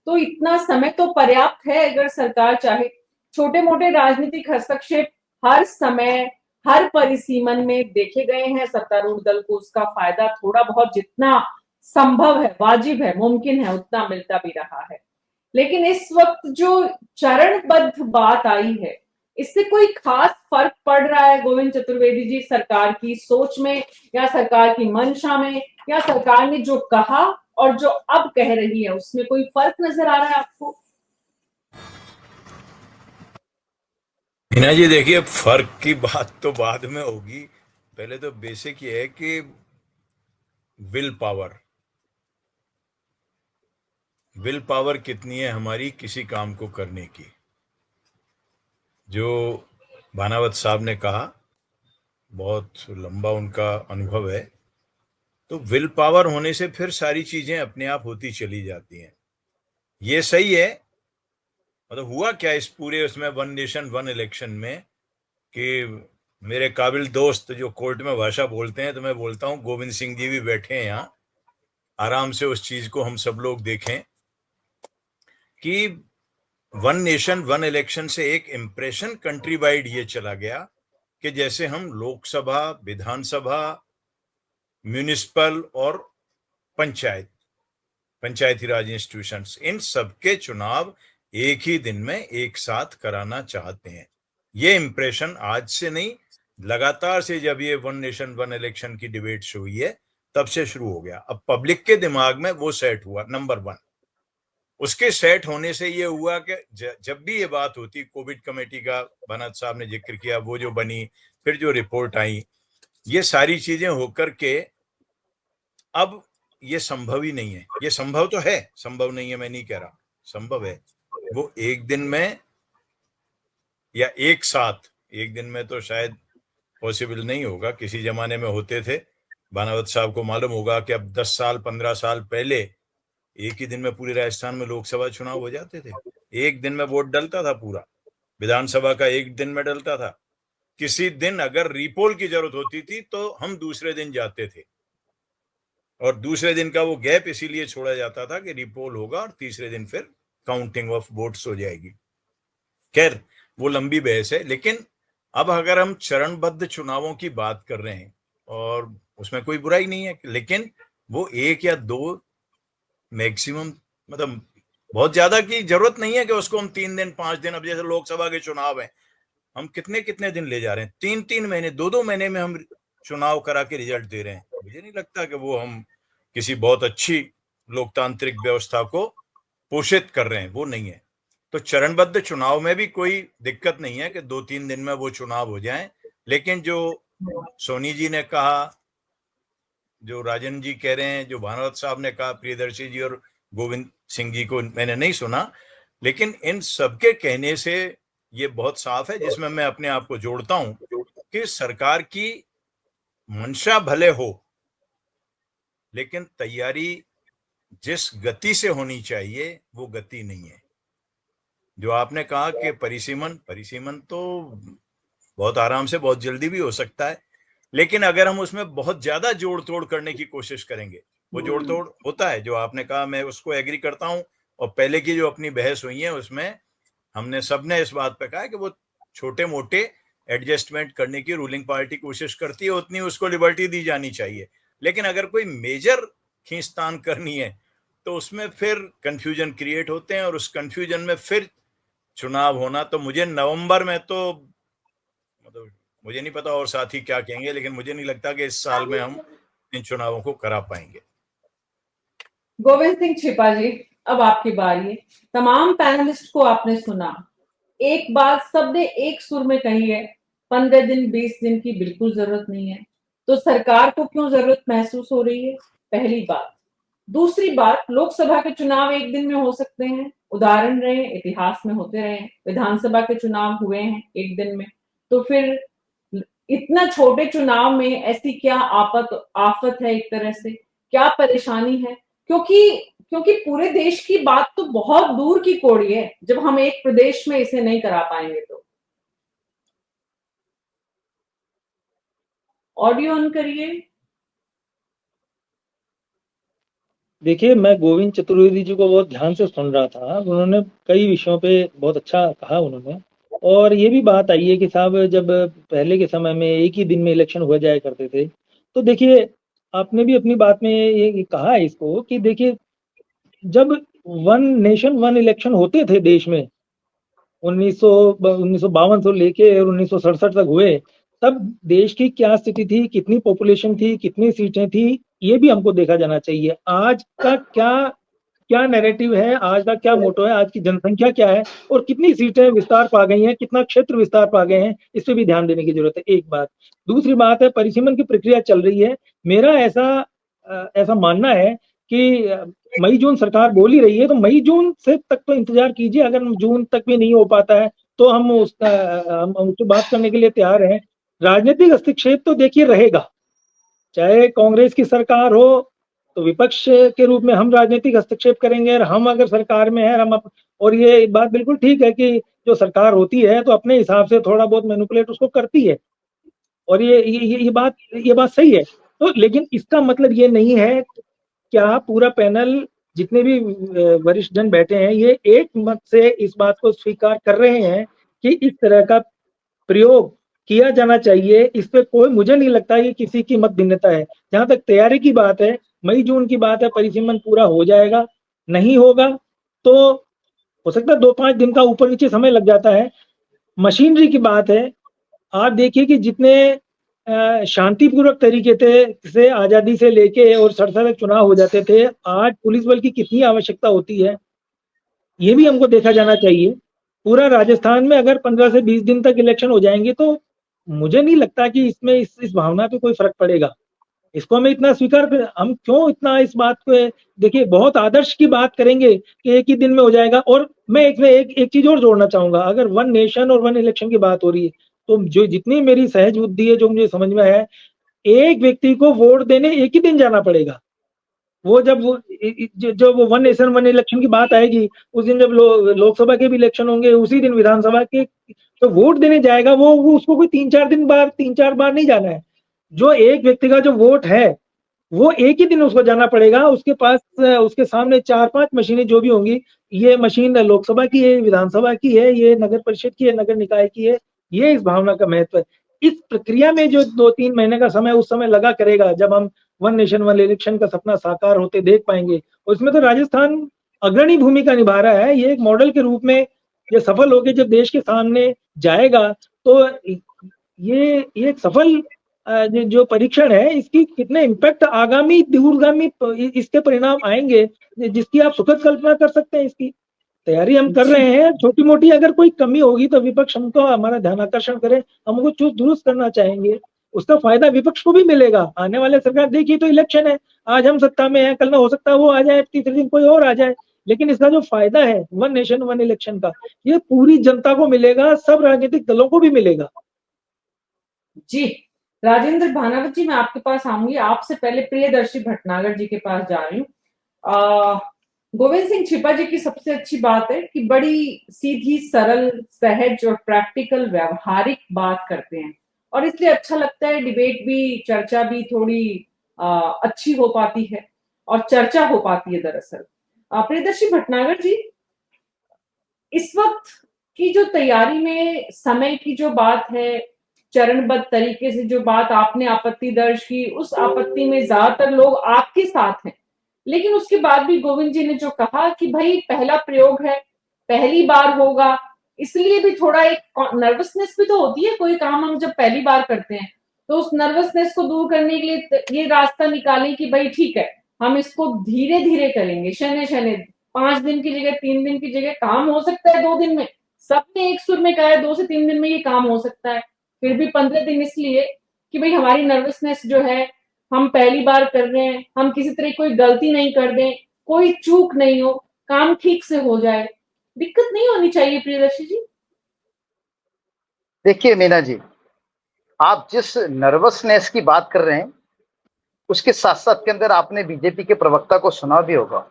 तो इतना समय तो पर्याप्त है अगर सरकार चाहे। छोटे मोटे राजनीतिक हस्तक्षेप हर समय हर परिसीमन में देखे गए हैं। सत्तारूढ़ दल को उसका फायदा थोड़ा बहुत जितना संभव है, वाजिब है, मुमकिन है, उतना मिलता भी रहा है। लेकिन इस वक्त जो चरणबद्ध बात आई है, इससे कोई खास फर्क पड़ रहा है गोविंद चतुर्वेदी जी, सरकार की सोच में या सरकार की मंशा में, या सरकार ने जो कहा और जो अब कह रही है उसमें कोई फर्क नजर आ रहा है आपको? मीना जी, देखिए, फर्क की बात तो बाद में होगी। पहले तो बेसिक ये है कि विल पावर कितनी है हमारी किसी काम को करने की। जो भानावत साहब ने कहा, बहुत लंबा उनका अनुभव है, तो विल पावर होने से फिर सारी चीजें अपने आप होती चली जाती हैं। ये सही है। मतलब हुआ क्या इस पूरे उसमें वन नेशन वन इलेक्शन में, कि मेरे काबिल दोस्त जो कोर्ट में भाषा बोलते हैं, तो मैं बोलता हूँ गोविंद सिंह जी भी बैठे हैं यहाँ, आराम से उस चीज को हम सब लोग देखें कि वन नेशन वन इलेक्शन से एक इंप्रेशन कंट्री वाइड ये चला गया कि जैसे हम लोकसभा, विधानसभा, म्यूनिसिपल और पंचायती राज इंस्टीट्यूशंस, इन सबके चुनाव एक ही दिन में एक साथ कराना चाहते हैं। ये इंप्रेशन आज से नहीं, लगातार से जब ये वन नेशन वन इलेक्शन की डिबेट्स हुई है तब से शुरू हो गया। अब पब्लिक के दिमाग में वो सेट हुआ, नंबर 1। उसके सेट होने से ये हुआ कि जब भी ये बात होती, कोविड कमेटी का बनत साहब ने जिक्र किया, वो जो बनी, फिर जो रिपोर्ट आई, ये सारी चीजें होकर के अब ये संभव ही नहीं है। ये संभव तो है, संभव नहीं है मैं नहीं कह रहा, संभव है। वो एक दिन में या एक साथ, एक दिन में तो शायद पॉसिबल नहीं होगा, किसी जमाने में होते थे। बानावत साहब को मालूम होगा कि अब 10 साल 15 साल पहले एक ही दिन में पूरे राजस्थान में लोकसभा चुनाव हो जाते थे। एक दिन में वोट डलता था, पूरा विधानसभा का एक दिन में डलता था। किसी दिन अगर रीपोल की जरूरत होती थी तो हम दूसरे दिन जाते थे, और दूसरे दिन का वो गैप इसीलिए छोड़ा जाता था कि रीपोल होगा और तीसरे दिन फिर काउंटिंग ऑफ वोट्स हो जाएगी। खैर वो लंबी बहस है, लेकिन अब अगर हम चरणबद्ध चुनावों की बात कर रहे हैं और उसमें कोई बुराई नहीं है, लेकिन वो 1 या 2 मैक्सिमम, मतलब बहुत ज्यादा की जरूरत नहीं है कि उसको हम 3 दिन 5 दिन, अब जैसे लोकसभा के चुनाव है, हम कितने कितने दिन ले जा रहे हैं, 3-3 महीने 2-2 महीने में हम चुनाव करा के रिजल्ट दे रहे हैं। मुझे नहीं लगता कि वो हम किसी बहुत अच्छी लोकतांत्रिक व्यवस्था को पोषित कर रहे हैं, वो नहीं है। तो चरणबद्ध चुनाव में भी कोई दिक्कत नहीं है कि 2-3 दिन में वो चुनाव हो जाएं, लेकिन जो सोनी जी ने कहा, जो राजन जी कह रहे हैं, जो भानवत साहब ने कहा, प्रियदर्शी जी और गोविंद सिंह जी को मैंने नहीं सुना, लेकिन इन सबके कहने से ये बहुत साफ है, जिसमें मैं अपने आप को जोड़ता हूं, कि सरकार की मंशा भले हो, लेकिन तैयारी जिस गति से होनी चाहिए वो गति नहीं है। जो आपने कहा कि परिसीमन तो बहुत आराम से बहुत जल्दी भी हो सकता है, लेकिन अगर हम उसमें बहुत ज्यादा जोड़ तोड़ करने की कोशिश करेंगे, वो जोड़ तोड़ होता है। जो आपने कहा मैं उसको एग्री करता हूं, और पहले की जो अपनी बहस हुई है उसमें हमने सबने इस बात पे कहा कि वो छोटे मोटे एडजस्टमेंट करने की रूलिंग पार्टी कोशिश करती है, उतनी उसको लिबर्टी दी जानी चाहिए। लेकिन अगर कोई मेजर खींचतान करनी है तो उसमें फिर कंफ्यूजन क्रिएट होते हैं, और उस कंफ्यूजन में फिर चुनाव होना, तो मुझे नवंबर में तो, मतलब मुझे नहीं पता और साथी क्या कहेंगे, लेकिन मुझे नहीं लगता कि इस साल में हम इन चुनावों को करा पाएंगे। गोविंद सिंह छिपा जी, अब आपकी बारी है। तमाम पैनलिस्ट को आपने सुना, एक बात सबने एक सुर में कही है, 15 दिन 20 दिन की बिल्कुल जरूरत नहीं है। तो सरकार को क्यों जरूरत महसूस हो रही है, पहली बात। दूसरी बात, लोकसभा के चुनाव एक दिन में हो सकते हैं, उदाहरण रहे, इतिहास में होते रहे। विधानसभा के चुनाव हुए हैं एक दिन में, तो फिर इतना छोटे चुनाव में ऐसी क्या आफत है, एक तरह से क्या परेशानी है? क्योंकि पूरे देश की बात तो बहुत दूर की कौड़ी है, जब हम एक प्रदेश में इसे नहीं करा पाएंगे तो। ऑडियो ऑन करिए। देखिए, मैं गोविंद चतुर्वेदी जी को बहुत ध्यान से सुन रहा था। उन्होंने कई विषयों पे बहुत अच्छा कहा उन्होंने, और ये भी बात आई है कि साहब जब पहले के समय में एक ही दिन में इलेक्शन हो जाया करते थे, तो देखिए आपने भी अपनी बात में ये कहा है इसको कि देखिए जब वन नेशन वन इलेक्शन होते थे देश में 1952 से लेके 1967 तक हुए, तब देश की क्या स्थिति थी, कितनी पॉपुलेशन थी, कितनी सीटें थी, ये भी हमको देखा जाना चाहिए। आज का क्या नैरेटिव है, आज का क्या मोटो है, आज की जनसंख्या क्या है, और कितनी सीटें विस्तार पा गई हैं, कितना क्षेत्र विस्तार पा गए हैं, इस पे भी ध्यान देने की जरूरत है, एक बात। दूसरी बात है, परिसीमन की प्रक्रिया चल रही है। मेरा ऐसा मानना है कि मई जून सरकार बोल ही रही है, तो मई जून से तक तो इंतजार कीजिए। अगर जून तक भी नहीं हो पाता है तो हम उससे बात करने के लिए तैयार हैं। राजनीतिक हस्तक्षेप तो देखिए रहेगा, चाहे कांग्रेस की सरकार हो तो विपक्ष के रूप में हम राजनीतिक हस्तक्षेप करेंगे, और हम अगर सरकार में है और ये बात बिल्कुल ठीक है कि जो सरकार होती है तो अपने हिसाब से थोड़ा बहुत मैनिपुलेट उसको करती है, और ये बात सही है। तो लेकिन इसका मतलब ये नहीं है, क्या पूरा पैनल जितने भी वरिष्ठ जन बैठे हैं ये एक मत से इस बात को स्वीकार कर रहे हैं कि इस तरह का प्रयोग किया जाना चाहिए? इस पे कोई, मुझे नहीं लगता ये किसी की मत भिन्नता है। जहां तक तैयारी की बात है, मई जून की बात है, परिसीमन पूरा हो जाएगा, नहीं होगा तो हो सकता है 2-5 दिन का ऊपर नीचे समय लग जाता है। मशीनरी की बात है, आप देखिए कि जितने शांतिपूर्वक तरीके से आजादी से लेके और सड़सड़क चुनाव हो जाते थे, आज पुलिस बल की कितनी आवश्यकता होती है, ये भी हमको देखा जाना चाहिए। पूरा राजस्थान में अगर 15 से 20 दिन तक इलेक्शन हो जाएंगे तो मुझे नहीं लगता कि इसमें इस भावना पे कोई फर्क पड़ेगा। इसको हमें इतना स्वीकार कर, हम क्यों इतना इस बात को, देखिए बहुत आदर्श की बात करेंगे कि एक ही दिन में हो जाएगा। और मैं एक चीज और जोड़ना चाहूंगा, अगर वन नेशन और वन इलेक्शन की बात हो रही है तो जो जितनी मेरी सहज बुद्धि है, जो मुझे समझ में है, एक व्यक्ति को वोट देने एक ही दिन जाना पड़ेगा। वो जब जब वो वन नेशन वन इलेक्शन की बात आएगी, उस दिन जब लोकसभा के भी इलेक्शन होंगे, उसी दिन विधानसभा के तो वोट देने जाएगा, वो उसको कोई 3-4 बार नहीं जाना है। जो एक व्यक्ति का जो वोट है वो एक ही दिन उसको जाना पड़ेगा। उसके पास उसके सामने 4-5 मशीनें जो भी होंगी, ये मशीन लोकसभा की है, विधानसभा की है, ये नगर परिषद की है, नगर निकाय की है। ये इस भावना का महत्व है। इस प्रक्रिया में जो 2-3 महीने का समय उस समय लगा करेगा, जब हम वन नेशन वन इलेक्शन का सपना साकार होते देख पाएंगे। और इसमें तो राजस्थान अग्रणी भूमिका निभा रहा है। ये एक मॉडल के रूप में ये सफल होकर जब देश के सामने जाएगा तो ये एक सफल जो परीक्षण है, इसकी कितने इम्पैक्ट आगामी दूरगामी इसके परिणाम आएंगे, जिसकी आप सुखद कल्पना कर सकते हैं। इसकी तैयारी हम कर रहे हैं। छोटी मोटी अगर कोई कमी होगी तो विपक्ष हमको हमारा ध्यान आकर्षण करे, हम उसको चुस्त दुरुस्त करना चाहेंगे। उसका फायदा विपक्ष को भी मिलेगा। आने वाले सरकार, देखिए तो इलेक्शन है, आज हम सत्ता में है, कल ना हो सकता है वो आ जाए, तीसरे दिन कोई और आ जाए, लेकिन इसका जो फायदा है वन नेशन वन इलेक्शन का, ये पूरी जनता को मिलेगा, सब राजनीतिक दलों को भी मिलेगा। जी, राजेंद्र भानावत जी, मैं आपके पास आऊंगी। आपसे पहले प्रियदर्शी भटनागर जी के पास जा रही हूँ। गोविंद सिंह छिपा जी की सबसे अच्छी बात है कि बड़ी सीधी, सरल, सहज और प्रैक्टिकल व्यावहारिक बात करते हैं, और इसलिए अच्छा लगता है। डिबेट भी, चर्चा भी थोड़ी अच्छी हो पाती है और चर्चा हो पाती है। दरअसल प्रियदर्शी भटनागर जी, इस वक्त की जो तैयारी में समय की जो बात है, चरणबद्ध तरीके से जो बात आपने आपत्ति दर्ज की, उस आपत्ति में ज्यादातर लोग आपके साथ हैं, लेकिन उसके बाद भी गोविंद जी ने जो कहा कि भाई पहला प्रयोग है, पहली बार होगा, इसलिए भी थोड़ा एक नर्वसनेस भी तो होती है। कोई काम हम जब पहली बार करते हैं तो उस नर्वसनेस को दूर करने के लिए ये रास्ता निकालें कि भाई ठीक है, हम इसको धीरे धीरे करेंगे, शने शने, 5 दिन की जगह 3 दिन की जगह काम हो सकता है 2 दिन में। सबने एक सुर में कहा है 2 से 3 दिन में ये काम हो सकता है, फिर भी 15 दिन, इसलिए कि भाई हमारी नर्वसनेस जो है, हम पहली बार कर रहे हैं, हम किसी तरह कोई गलती नहीं कर दें, कोई चूक नहीं हो, काम ठीक से हो जाए, दिक्कत नहीं होनी चाहिए। प्रियदर्शी जी, देखिए मीना जी, आप जिस नर्वसनेस की बात कर रहे हैं उसके साथ साथ के अंदर आपने बीजेपी के प्रवक्ता को सुना भी होगा,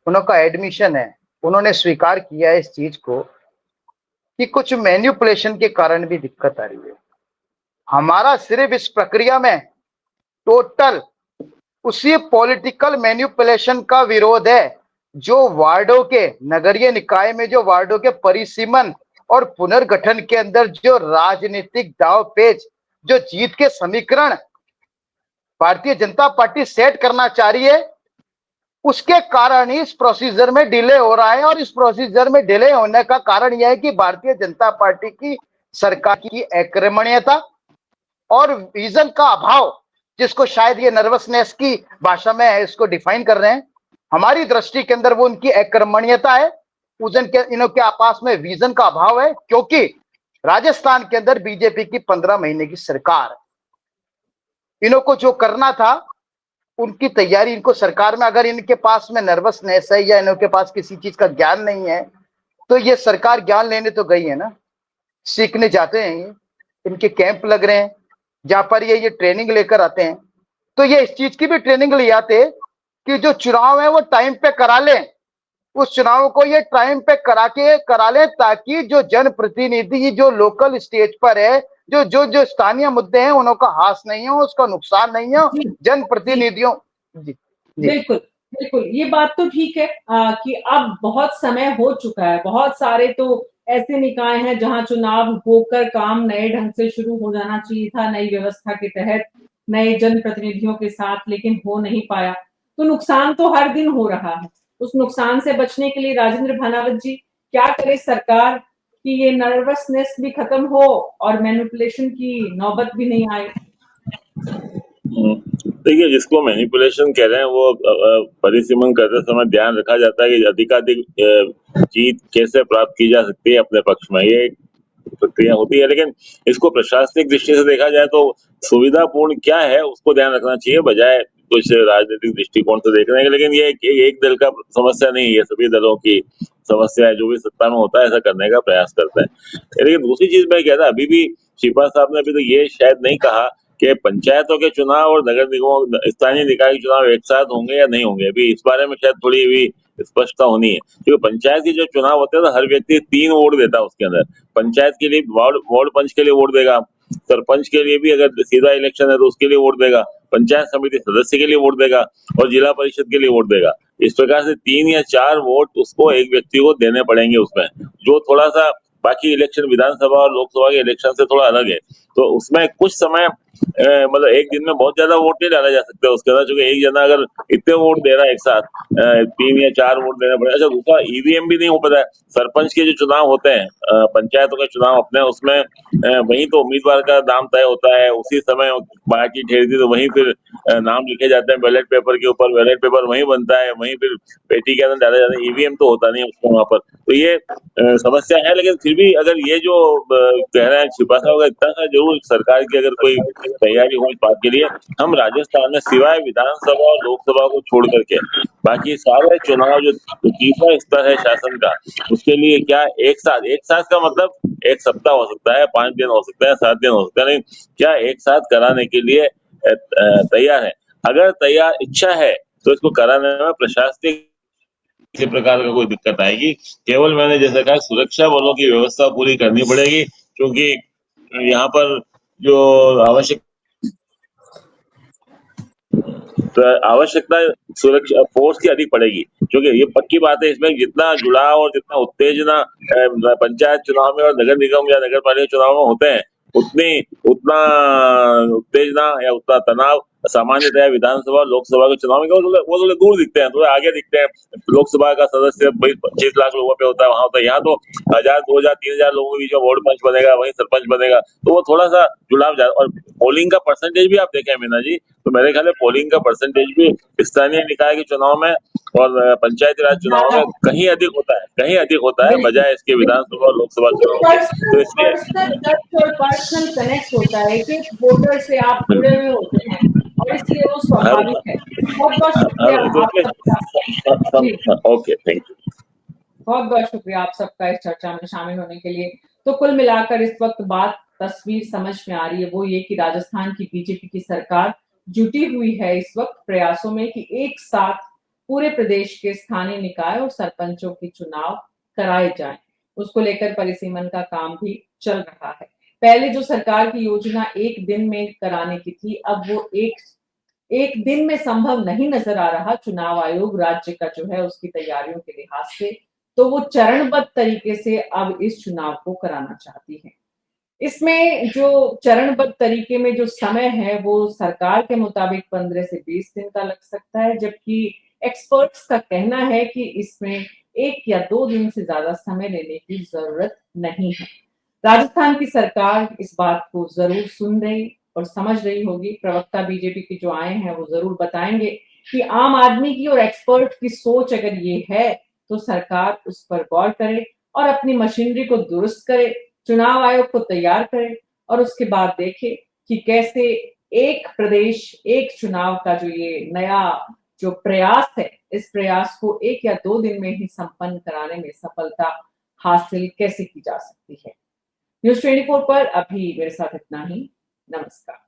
उनका एडमिशन है, उन्होंने स्वीकार किया है इस चीज को कि कुछ मैन्युपुलेशन के कारण भी दिक्कत आ रही है। हमारा सिर्फ इस प्रक्रिया में टोटल उसी पॉलिटिकल मैन्युपुलेशन का विरोध है जो वार्डों के, नगरीय निकाय में जो वार्डों के परिसीमन और पुनर्गठन के अंदर जो राजनीतिक दांवपेच, जो जीत के समीकरण भारतीय जनता पार्टी सेट करना चाह रही है, उसके कारण ही इस प्रोसीजर में डिले हो रहा है। और इस प्रोसीजर में डिले होने का कारण यह है कि भारतीय जनता पार्टी की सरकार की अक्रमण्यता और विजन का अभाव, जिसको शायद ये नर्वसनेस की भाषा में इसको डिफाइन कर रहे हैं, हमारी दृष्टि के अंदर वो उनकी अक्रमण्यता है, इनके पास में विजन का अभाव है। क्योंकि राजस्थान के अंदर बीजेपी की 15 महीने की सरकार, इनको जो करना था उनकी तैयारी, इनको सरकार में अगर इनके पास में नर्वसनेस है या इनके पास किसी चीज का ज्ञान नहीं है, तो ये सरकार ज्ञान लेने तो गई है ना, सीखने जाते हैं, ये इनके कैंप लग रहे हैं जहां पर ये ट्रेनिंग लेकर आते हैं। तो ये इस चीज की भी ट्रेनिंग ले आते कि जो चुनाव है वो टाइम पे करा लें, उस चुनाव को ये टाइम पे करा लें, ताकि जो जनप्रतिनिधि जो लोकल स्टेज पर है, जो जो जो स्थानीय मुद्दे हैं, उनका हास नहीं हो, उसका नुकसान नहीं हो जनप्रतिनिधियों। जी बिल्कुल बिल्कुल, ये बात तो ठीक है कि अब बहुत समय हो चुका है। बहुत सारे तो ऐसे निकाय हैं जहां चुनाव होकर काम नए ढंग से शुरू हो जाना चाहिए था, नई व्यवस्था के तहत, नए जनप्रतिनिधियों के साथ, लेकिन हो नहीं पाया। तो नुकसान तो हर दिन हो रहा है। उस नुकसान से बचने के लिए राजेंद्र भानावत जी क्या करे सरकार कि ये नर्वसनेस भी खत्म हो और मैनिपुलेशन की नौबत भी नहीं आए? देखिए, जिसको मैनिपुलेशन कह रहे हैं वो परिसीमन करते समय ध्यान रखा जाता है कि अधिकाधिक जीत कैसे प्राप्त की जा सकती है अपने पक्ष में, ये एक प्रक्रिया होती है। लेकिन इसको प्रशासनिक दृष्टि से देखा जाए तो सुविधापूर्ण क्या है उसको ध्यान रखना चाहिए, बजाय कुछ राजनीतिक दृष्टिकोण से देखने के। लेकिन ये एक दल का समस्या नहीं है, सभी दलों की समस्या है। जो भी सत्ता में होता है ऐसा करने का प्रयास करता है। लेकिन दूसरी चीज मैं कह रहा, अभी भी शिपा साहब ने अभी तो ये शायद नहीं कहा कि पंचायतों के चुनाव और नगर निगमों स्थानीय निकाय के चुनाव एक साथ होंगे या नहीं होंगे। अभी इस बारे में शायद थोड़ी भी स्पष्टता होनी है, क्योंकि पंचायत के जो चुनाव होते हैं तो हर व्यक्ति 3 वोट देता है उसके अंदर। पंचायत के लिए वार्ड पंच के लिए वोट देगा, सरपंच के लिए भी अगर सीधा इलेक्शन है तो उसके लिए वोट देगा, पंचायत समिति सदस्य के लिए वोट देगा और जिला परिषद के लिए वोट देगा। इस प्रकार से 3 या 4 वोट उसको एक व्यक्ति को देने पड़ेंगे उसमें, जो थोड़ा सा बाकी इलेक्शन विधानसभा और लोकसभा के इलेक्शन से थोड़ा अलग है। तो उसमें कुछ समय मतलब एक दिन में बहुत ज्यादा वोट नहीं डाला जा सकता उसके अंदर, क्योंकि एक जना अगर इतने वोट दे रहा है एक साथ 3 या 4 वोट देने पड़े। अच्छा, दूसरा ईवीएम भी नहीं हो पाता है। सरपंच के जो चुनाव होते हैं, पंचायतों के चुनाव अपने, उसमें वहीं तो उम्मीदवार का नाम तय होता है, उसी समय पार्टी ठहरती तो वहीं फिर नाम लिखे जाते हैं बैलेट पेपर के ऊपर, बैलेट पेपर वहीं बनता है, वहीं फिर पेटी के अंदर डाला जाता है। ईवीएम तो होता नहीं है उसको वहां पर। तो ये समस्या है। लेकिन फिर भी अगर ये जो कह रहे हैं छिपा सा होगा, इतना सा जरूर सरकार की अगर कोई तैयारी हो इस बात के लिए, हम राजस्थान में सिवाय विधानसभा और लोकसभा को छोड़ करके बाकी सारे चुनाव जो तीसरा स्तर है शासन का, उसके लिए क्या एक साथ का मतलब 1 सप्ताह हो सकता है, 5 दिन हो सकता है, 7 दिन हो सकता है, लेकिन क्या एक साथ कराने के लिए तैयार है? अगर तैयार इच्छा है तो इसको कराने में प्रशासनिक किसी प्रकार का कोई दिक्कत आएगी। केवल मैंने जैसे कहा सुरक्षा बलों की व्यवस्था पूरी करनी पड़ेगी, क्योंकि यहाँ पर जो आवश्यकता सुरक्षा फोर्स की अधिक पड़ेगी, क्योंकि ये पक्की बात है। इसमें जितना जुड़ाव और जितना उत्तेजना पंचायत चुनाव में और नगर निगम या नगर पालिका चुनाव में होते हैं, उतना उत्तेजना या उतना तनाव सामान्यतया विधानसभा लोकसभा के चुनाव में वो थोड़े दूर दिखते हैं, थोड़े आगे दिखते हैं। लोकसभा का सदस्य 25 लाख लोगों पे होता है, वहां होता है। यहाँ तो 1000, 2000, 3000 लोगों के बीच में वार्ड पंच बनेगा, वहीं सरपंच बनेगा, तो वो थोड़ा सा जुड़ाव ज्यादा। और पोलिंग का परसेंटेज भी आप देखें मीना जी, तो मेरे ख्याल में पोलिंग का परसेंटेज भी स्थानीय निकाय के चुनाव में और पंचायती राज चुनाव में कहीं अधिक होता है बिल्कुल, बजाय इसके विधानसभा और लोकसभा चुनाव के। तो इसलिए पर्सनल टच और पर्सनल कनेक्ट होता है कि वोटर से आप जुड़े हुए होते हैं और इसलिए वो हर स्वाभाविक है। बहुत शुक्रिया तो आप सबका। जी, ओके, थैंक यू। बहुत शुक्रिया आप सबका इस चर्चा में शामिल होने के लिए। तो कुल मिलाकर इस वक्त बात तस्वीर समझ में आ रही है, वो ये कि राजस्थान की बीजेपी की सरकार जुटी हुई है इस वक्त प्रयासों में कि एक साथ पूरे प्रदेश के स्थानीय निकाय और सरपंचों के चुनाव कराए जाएं। उसको लेकर परिसीमन का काम भी चल रहा है। पहले जो सरकार की योजना एक दिन में कराने की थी, अब वो एक दिन में संभव नहीं नजर आ रहा। चुनाव आयोग राज्य का जो है उसकी तैयारियों के लिहाज से तो वो चरणबद्ध तरीके से अब इस चुनाव को कराना चाहती है। इसमें जो चरणबद्ध तरीके में जो समय है वो सरकार के मुताबिक 15 से 20 दिन का लग सकता है, जबकि एक्सपर्ट्स का कहना है कि इसमें 1 या 2 दिन से ज्यादा समय लेने की जरूरत नहीं है। राजस्थान की सरकार इस बात को जरूर सुन रही और समझ रही होगी। प्रवक्ता बीजेपी के जो आए हैं वो जरूर बताएंगे कि आम आदमी की और एक्सपर्ट की सोच अगर ये है तो सरकार उस पर गौर करे और अपनी मशीनरी को दुरुस्त करे, चुनाव आयोग को तैयार करे और उसके बाद देखे कि कैसे एक प्रदेश एक चुनाव का जो ये नया जो प्रयास है, इस प्रयास को 1 या 2 दिन में ही संपन्न कराने में सफलता हासिल कैसे की जा सकती है। न्यूज़ 24 पर अभी मेरे साथ इतना ही। नमस्कार।